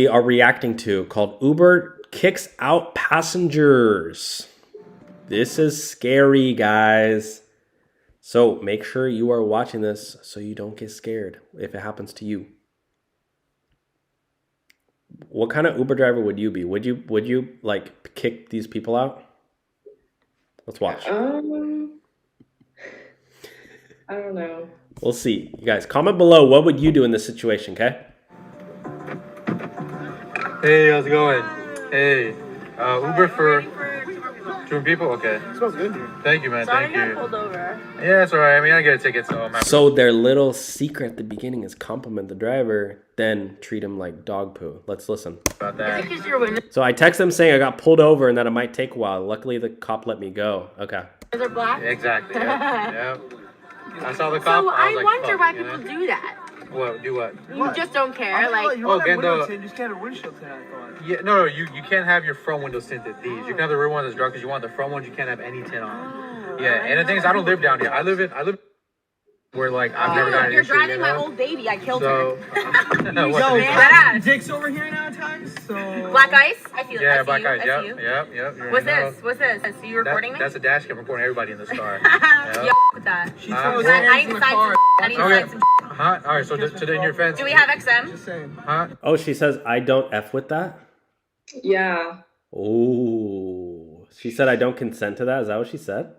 we are reacting to called Uber Kicks Out Passengers. This is scary, guys. So make sure you are watching this so you don't get scared if it happens to you. What kind of Uber driver would you be? Would you like kick these people out? Let's watch. I don't know. We'll see. You guys, comment below what would you do in this situation, okay? Hey, how's it going? Hey, Uber for two people? Okay. Smells good, dude. Thank you, man. Sorry, Thank I you. got pulled over. Yeah, it's alright. I mean, I get a ticket, so I'm happy. So their little secret at the beginning is compliment the driver, then treat him like dog poo. Let's listen. About that. Because you're women. So I text them saying I got pulled over and that it might take a while. Luckily, the cop let me go. Okay. They're black. Exactly. Yep. I saw the cop. So I was like, wonder fuck, why you know? people do that. What? Do what? You just don't care. Like, you want okay, that window no. tint, you just can't have a windshield tint, I thought. Yeah, no, you can't have your front windows tinted. These you can have the rear ones as dark as you want. The front ones you can't have any tint on. Yeah, and the thing is, I don't live down here. I live where like I've never gotten you're an issue, driving you my know? old baby. I killed So, her. no, what Yo, the- badass. Dick's over here now at times, so... Black ice. I feel it. Yeah, I see black you. eyes. I Yep, see you. yep. You already What's know. this? What's this? Are you recording me? That's a dash cam recording everybody in this car. Yo, Yep. with that. She throws well, hands I in need the to sign car. some. I need to Okay. sign some. Huh? All right. So today in your fence. Do we have XM? Just saying. Huh? Oh, she says I don't F with that? Yeah. Oh. She said I don't consent to that. Is that what she said?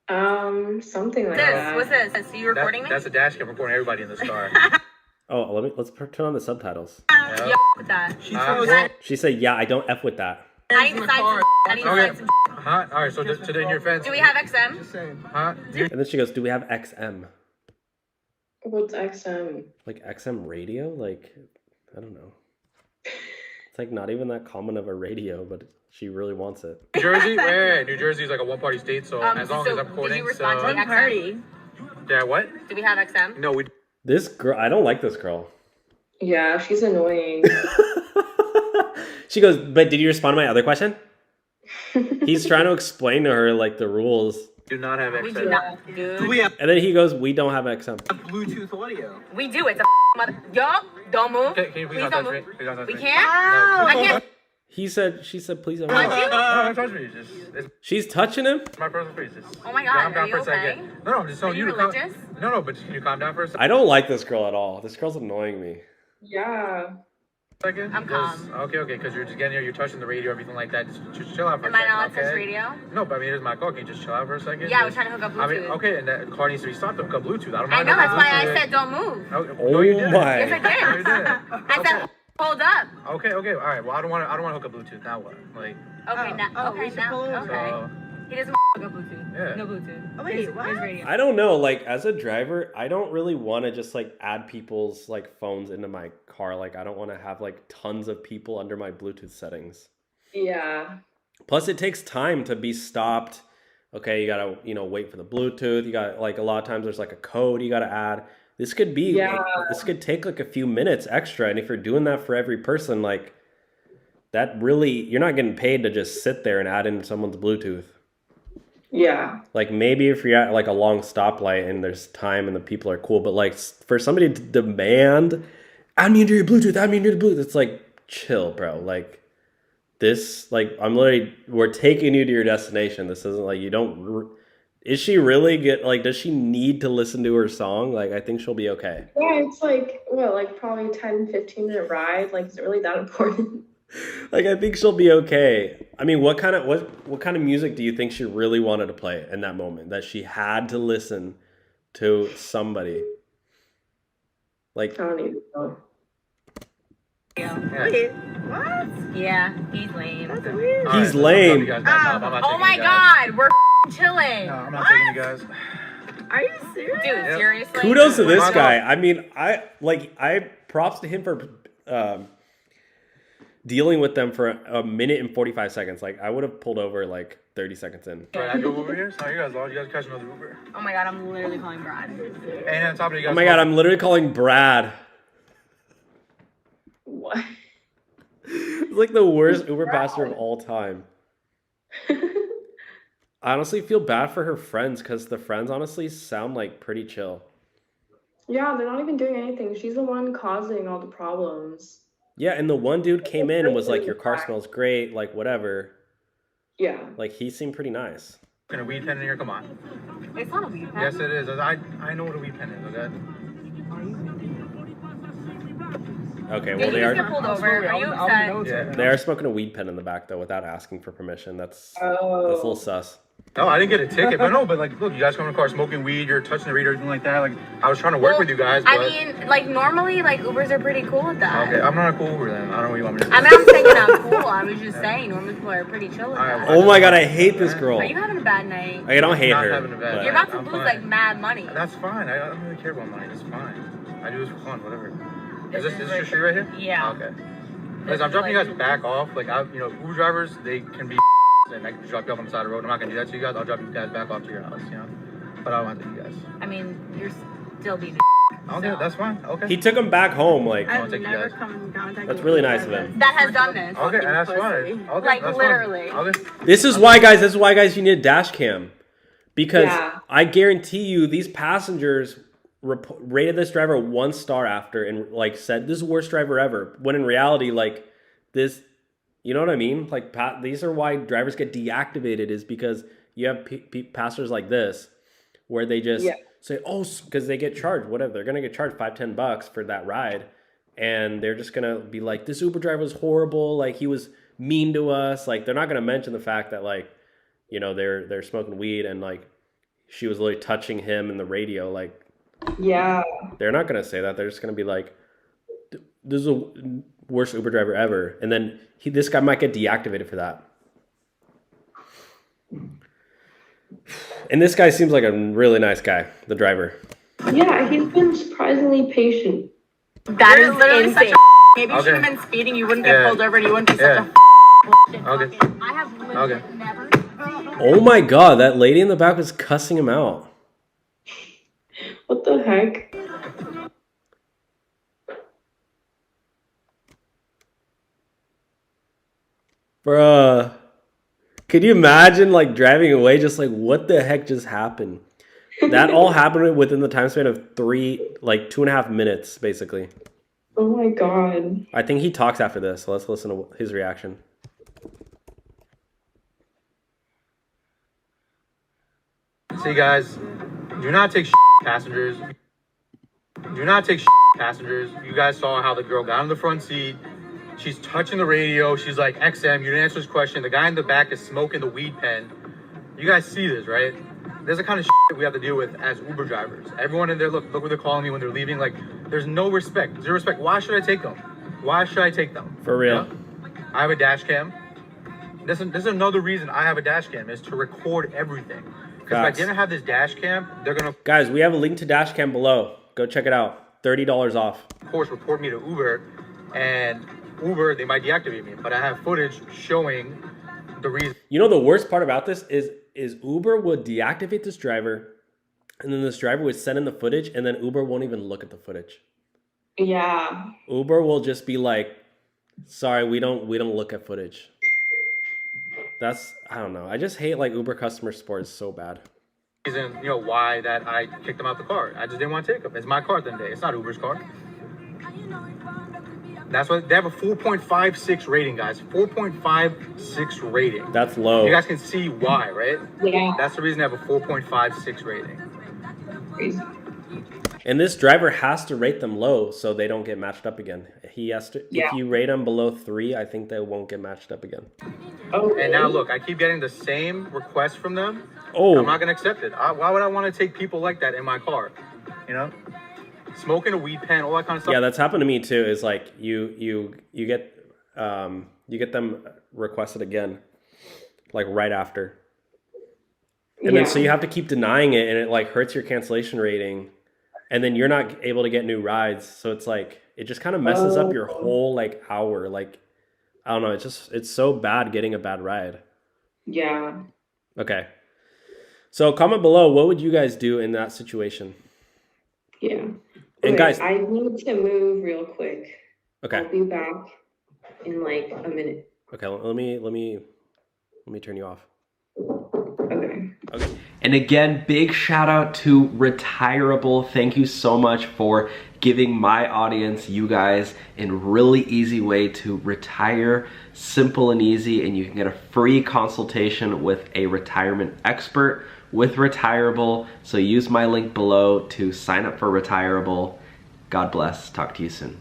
Something like This. that. What's this? Are you recording me? That's a dash cam recording everybody in this car. Oh, let's turn on the subtitles. Yo, with that. She throws well, She said, yeah, I don't F with that. I need in to the sign car. some. I need to Okay. sign some. Huh? All right. So today in your fence. Do we have XM? Just saying. Huh? And then she goes, do we have XM? What's XM? Like XM radio? Like, I don't know. It's like not even that common of a radio, but she really wants it. New Jersey? Wait. New Jersey is like a one-party state, so as long So as I'm did recording. you respond to the So XM? yeah. What? Do we have XM? No, we. This girl, I don't like this girl. Yeah, she's annoying. She goes, but did you respond to my other question? He's trying to explain to her like the rules. Do not have We XM. do not. Do Dude. we have And then he goes, we don't have XM. Bluetooth audio? We do. It's a mother. Yo, don't move. Can you please Please not don't touch me? move. Please don't touch We me. can't. No, I please. can't. She said, please don't. Touch you? No, don't touch me. It's She's touching him? my personal space. Oh my Calm God. down Are you for a okay? second. No, I'm just telling Are you to calm. religious? No, but can you calm down for a second? I don't like this girl at all. This girl's annoying me. Yeah. I'm calm. Okay, because you're just getting here, you're touching the radio, everything like that. Just chill out for Am a I second. not okay? touch radio? No, but I mean, here's my call. Can you just chill out for a second? Yeah, I was trying to hook up Bluetooth. I mean, okay, and that car needs to be stopped to hook up Bluetooth. I don't I mind. know. That's why I Bluetooth. said don't move. No, you Oh didn't. my. Yes, I did. No, you didn't. I said hold up. Okay, all right. Well, I don't want to hook up Bluetooth. Now what? Like, Okay, now. we Okay, should now. pull over. Okay. so, He doesn't hook up Bluetooth. Yeah. No Bluetooth. Oh, wait, His what? radio. I don't know. Like, as a driver, I don't really want to just like add people's like phones into my car. Like, I don't want to have like tons of people under my Bluetooth settings. Yeah. Plus, it takes time to be stopped. Okay, you gotta wait for the Bluetooth. You got like a lot of times there's like a code you gotta add. This could be Yeah. this could take like a few minutes extra, and if you're doing that for every person, like that really you're not getting paid to just sit there and add in someone's Bluetooth. Yeah. Like maybe if you're at like a long stoplight and there's time and the people are cool, but like for somebody to demand, add me into your Bluetooth, it's like chill, bro. Like this, like we're taking you to your destination. This isn't like you don't. Is she really does she need to listen to her song? Like I think she'll be okay. Yeah, it's like, what, like probably 10-15 minute ride? Like, is it really that important? Like I think she'll be okay. I mean, what kind of music do you think she really wanted to play in that moment that she had to listen to somebody? Like I don't even know. Wait, what? Yeah, he's lame. That's weird. all right, He's so lame. I'm you guys back up. I'm not Oh taking my you guys. God, we're chilling. No, I'm not taking you guys. Are you serious? Dude, Yep. seriously? kudos to this Wow. guy. I mean, I props to him for dealing with them for a minute and 45 seconds. Like I would have pulled over like 30 seconds in. All right, I drove over here. So you guys catch another Uber. Oh my God, I'm literally calling Brad. And on top of you guys. Oh my God, I'm literally calling Brad. What? It's like the worst Uber passenger of all time. I honestly feel bad for her friends because the friends honestly sound like pretty chill. Yeah, they're not even doing anything. She's the one causing all the problems. Yeah, and the one dude came in and was like, "Your car smells great," like whatever. Yeah. Like he seemed pretty nice. Gonna weed pen in here? Come on. It's not a weed pen. Yes, it is. I know what a weed pen is. Okay. Okay, Did well you they just get are pulled over? Are you upset? Yeah. they are smoking a weed pen in the back though without asking for permission. That's a Oh. little sus. No, I didn't get a ticket, but no, but like, look, you guys come in the car smoking weed, you're touching the radio, or anything like that. Like, I was trying to work with you guys, but I mean, like normally, like Ubers are pretty cool with that. okay, I'm not a cool Uber then. I don't know what you want me to do. I mean, I'm saying I'm cool. I was just saying normally people are pretty chill with that. Oh my god, I hate this girl. Are you having a bad night? I don't hate Not her. having a bad but- You're about to I'm lose fine. like mad money. That's fine. I don't really care about money. It's fine. I do this for fun, whatever. This Is is this like- your street right here? Yeah. Okay. This Listen, I'm is dropping you like- guys back off. Like, Uber drivers, they can be and I can just drop you off on the side of the road. I'm not gonna do that to you guys. I'll drop you guys back off to your house, you know. But I don't want to do you guys. I mean, you're still being. Okay, that's fine. Okay. He took him back home, like I'll I've take you never guys. come in contact that's with really you nice of ever. him. That has done this. Okay, and that's Pussy. fine. Okay, Like, that's literally. Fine. Okay. This is why you need a dash cam. Because Yeah. I guarantee you these passengers rated this driver 1 star after and like said this is the worst driver ever. When in reality, like this, you know what I mean? Like these are why drivers get deactivated is because you have passengers like this where they just say, oh, because they get charged, whatever. They're going to get charged $5-10 for that ride. And they're just going to be like, this Uber driver was horrible. Like he was mean to us. Like they're not going to mention the fact that like, you know, they're smoking weed and like she was literally touching him in the radio. Like, Yeah. they're not going to say that. They're just going to be like, this is the worst Uber driver ever. And then this guy might get deactivated for that. And this guy seems like a really nice guy, the driver. Yeah, he's been surprisingly patient. That You're is literally insane. such a Maybe you Okay. should have been speeding. You wouldn't get Yeah. pulled over and you wouldn't be such Yeah. a Okay. I have literally Okay. never. Oh my god, that lady in the back was cussing him out. What the heck? Bruh. Could you imagine like driving away just like what the heck just happened? That all happened within the time span of 2.5 minutes, basically. Oh my god. I think he talks after this, so let's listen to his reaction. See, guys, do not take passengers. Do not take passengers. You guys saw how the girl got in the front seat. She's touching the radio. She's like, XM, you didn't answer this question. The guy in the back is smoking the weed pen. You guys see this, right? There's the kind of we have to deal with as Uber drivers. Everyone in there, look what they're calling me when they're leaving. Like, there's no respect. Zero respect. Why should I take them? Why should I take them? For real. I have a dash cam. This is another reason I have a dash cam is to record everything. Because if I Facts. didn't have this dash cam, they're going to, Guys, we have a link to Dashcam below. Go check it out. $30 off. of course, report me to Uber. And Uber, they might deactivate me. But I have footage showing the reason. You know the worst part about this is Uber would deactivate this driver, and then this driver would send in the footage, and then Uber won't even look at the footage. Yeah. Uber will just be like, "Sorry, we don't look at footage." That's I don't know. I just hate like Uber customer support is so bad. Reason, why that I kicked them out the car. I just didn't want to take them. It's my car at the end of the day. It's not Uber's car. That's what they have a 4.56 rating, guys. 4.56 rating. That's low. You guys can see why, right? Yeah. That's the reason they have a 4.56 rating. Crazy. And this driver has to rate them low so they don't get matched up again. He has to. Yeah. If you rate them below 3, I think they won't get matched up again. Oh. And now look, I keep getting the same request from them. Oh. I'm not gonna accept it. Why would I want to take people like that in my car? Smoking a weed pen, all that kind of stuff. Yeah, that's happened to me too. Is like you get them requested again, like right after, and then so you have to keep denying it, and it like hurts your cancellation rating, and then you're not able to get new rides. So it's like it just kind of messes up your whole like hour. Like I don't know. It's so bad getting a bad ride. Yeah. Okay, so comment below. What would you guys do in that situation? Yeah. And Okay, guys, I need to move real quick. okay, I'll be back in like a minute. okay. Let me turn you off. Okay. Okay. And again, big shout out to Retireable. Thank you so much for giving my audience, you guys, a really easy way to retire, simple and easy, and you can get a free consultation with a retirement expert with Retireable. So use my link below to sign up for Retireable. God bless. Talk to you soon.